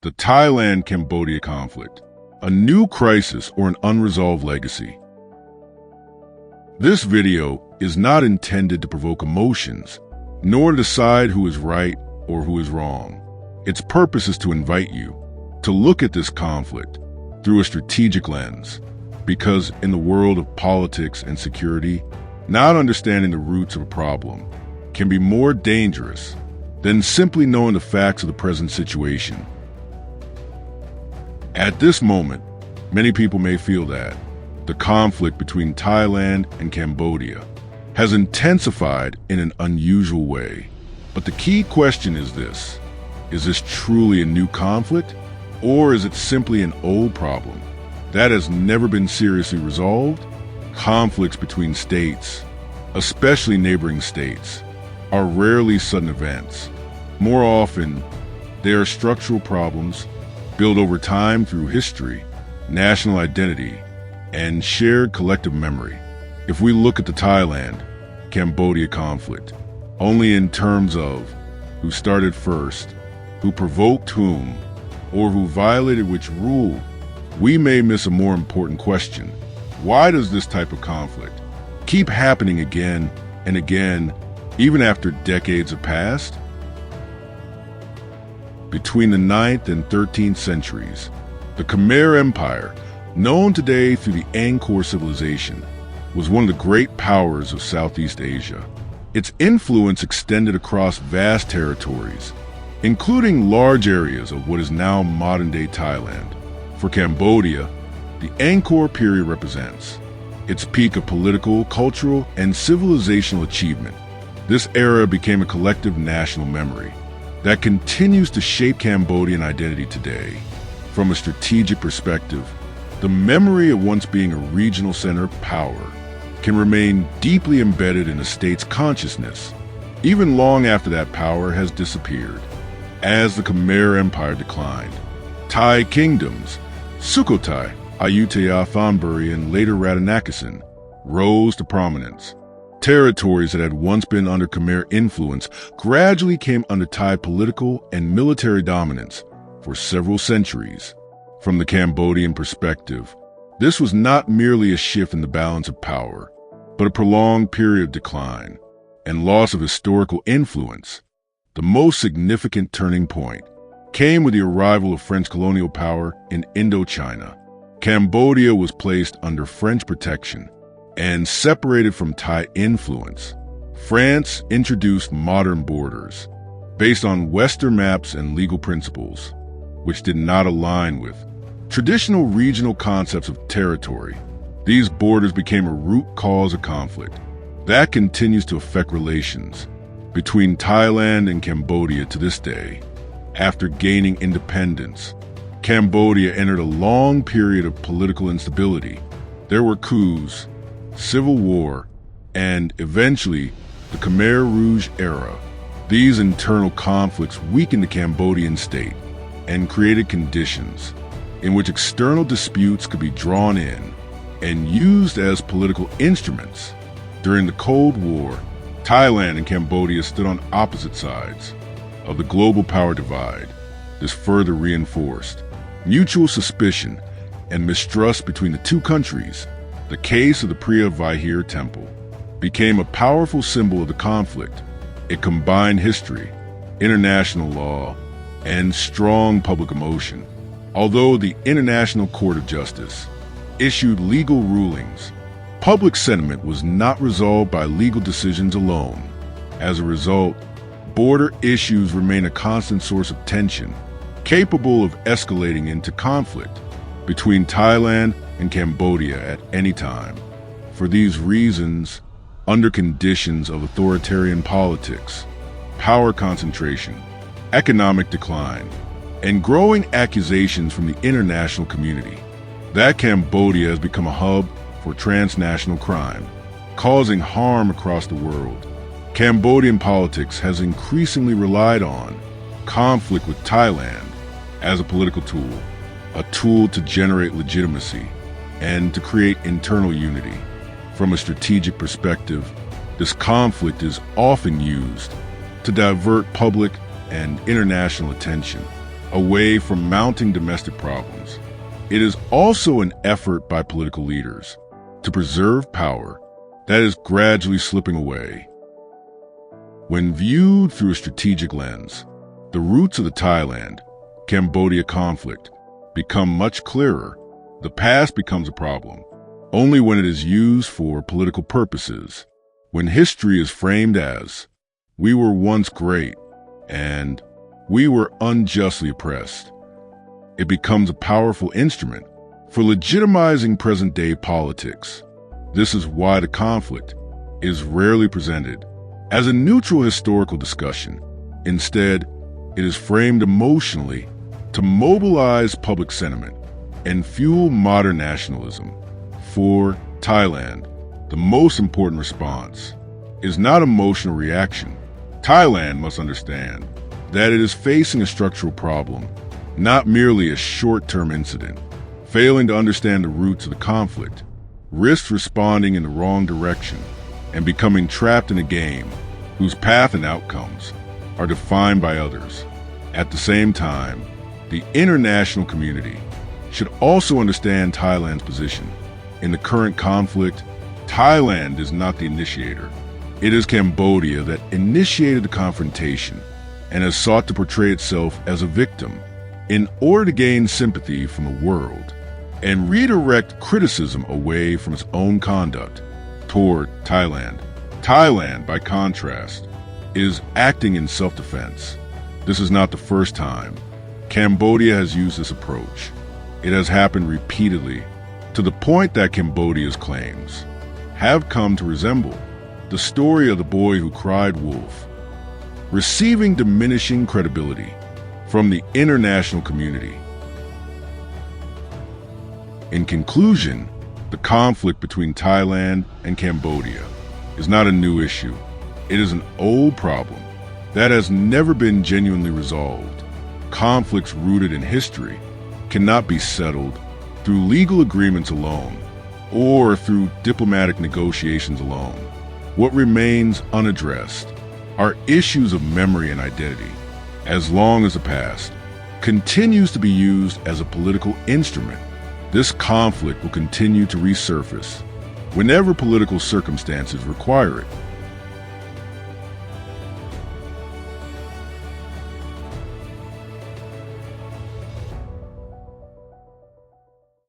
The Thailand-Cambodia conflict, a new crisis or an unresolved legacy. This video is not intended to provoke emotions, nor to decide who is right or who is wrong. Its purpose is to invite you to look at this conflict through a strategic lens, because in the world of politics and security, not understanding the roots of a problem can be more dangerous than simply knowing the facts of the present situation. At this moment, many people may feel that the conflict between Thailand and Cambodia has intensified in an unusual way. But the key question is this: is this truly a new conflict, or is it simply an old problem that has never been seriously resolved? Conflicts between states, especially neighboring states, are rarely sudden events. More often, they are structural problems built over time through history, national identity, and shared collective memory. If we look at the Thailand-Cambodia conflict only in terms of who started first, who provoked whom, or who violated which rule, we may miss a more important question. Why does this type of conflict keep happening again and again, even after decades have passed? Between the 9th and 13th centuries, the Khmer Empire, known today through the Angkor civilization, was one of the great powers of Southeast Asia. Its influence extended across vast territories, including large areas of what is now modern-day Thailand. For Cambodia, the Angkor period represents its peak of political, cultural, and civilizational achievement. This era became a collective national memory that continues to shape Cambodian identity today. From a strategic perspective, the memory of once being a regional center of power can remain deeply embedded in a state's consciousness, even long after that power has disappeared. As the Khmer Empire declined, Thai kingdoms, Sukhothai, Ayutthaya, Thonburi, and later Radhanakesan, rose to prominence. Territories that had once been under Khmer influence gradually came under Thai political and military dominance for several centuries. From the Cambodian perspective, this was not merely a shift in the balance of power, but a prolonged period of decline and loss of historical influence. The most significant turning point came with the arrival of French colonial power in Indochina. Cambodia was placed under French protection and separated from Thai influence. France introduced modern borders based on Western maps and legal principles, which did not align with traditional regional concepts of territory. These borders became a root cause of conflict that continues to affect relations between Thailand and Cambodia to this day. After gaining independence, Cambodia entered a long period of political instability. There were coups, civil war, and eventually the Khmer Rouge era. These internal conflicts weakened the Cambodian state and created conditions in which external disputes could be drawn in and used as political instruments. During the Cold War, Thailand and Cambodia stood on opposite sides of the global power divide. This further reinforced mutual suspicion and mistrust between the two countries. The case of the Vihear temple became a powerful symbol of the conflict. It combined history, international law, and strong public emotion. Although the International Court of Justice issued legal rulings, public sentiment was not resolved by legal decisions alone. As a result, border issues remain a constant source of tension, capable of escalating into conflict between Thailand and Cambodia at any time. For these reasons, under conditions of authoritarian politics, power concentration, economic decline, and growing accusations from the international community, that Cambodia has become a hub for transnational crime, causing harm across the world. Cambodian politics has increasingly relied on conflict with Thailand as a political tool, a tool to generate legitimacy and to create internal unity. From a strategic perspective, this conflict is often used to divert public and international attention away from mounting domestic problems. It is also an effort by political leaders to preserve power that is gradually slipping away. When viewed through a strategic lens, the roots of the Thailand-Cambodia conflict become much clearer. The past becomes a problem only when it is used for political purposes. When history is framed as, "We were once great," and "We were unjustly oppressed," it becomes a powerful instrument for legitimizing present-day politics. This is why the conflict is rarely presented as a neutral historical discussion. Instead, it is framed emotionally to mobilize public sentiment and fuel modern nationalism. For Thailand, the most important response is not emotional reaction. Thailand must understand that it is facing a structural problem, not merely a short-term incident. Failing to understand the roots of the conflict risks responding in the wrong direction and becoming trapped in a game whose path and outcomes are defined by others. At the same time, the international community should also understand Thailand's position. In the current conflict, Thailand is not the initiator. It is Cambodia that initiated the confrontation and has sought to portray itself as a victim in order to gain sympathy from the world and redirect criticism away from its own conduct toward Thailand. Thailand, by contrast, is acting in self-defense. This is not the first time Cambodia has used this approach. It has happened repeatedly, to the point that Cambodia's claims have come to resemble the story of the boy who cried wolf, receiving diminishing credibility from the international community. In conclusion, the conflict between Thailand and Cambodia is not a new issue. It is an old problem that has never been genuinely resolved. Conflicts rooted in history cannot be settled through legal agreements alone or through diplomatic negotiations alone. What remains unaddressed are issues of memory and identity. As long as the past continues to be used as a political instrument, this conflict will continue to resurface whenever political circumstances require it.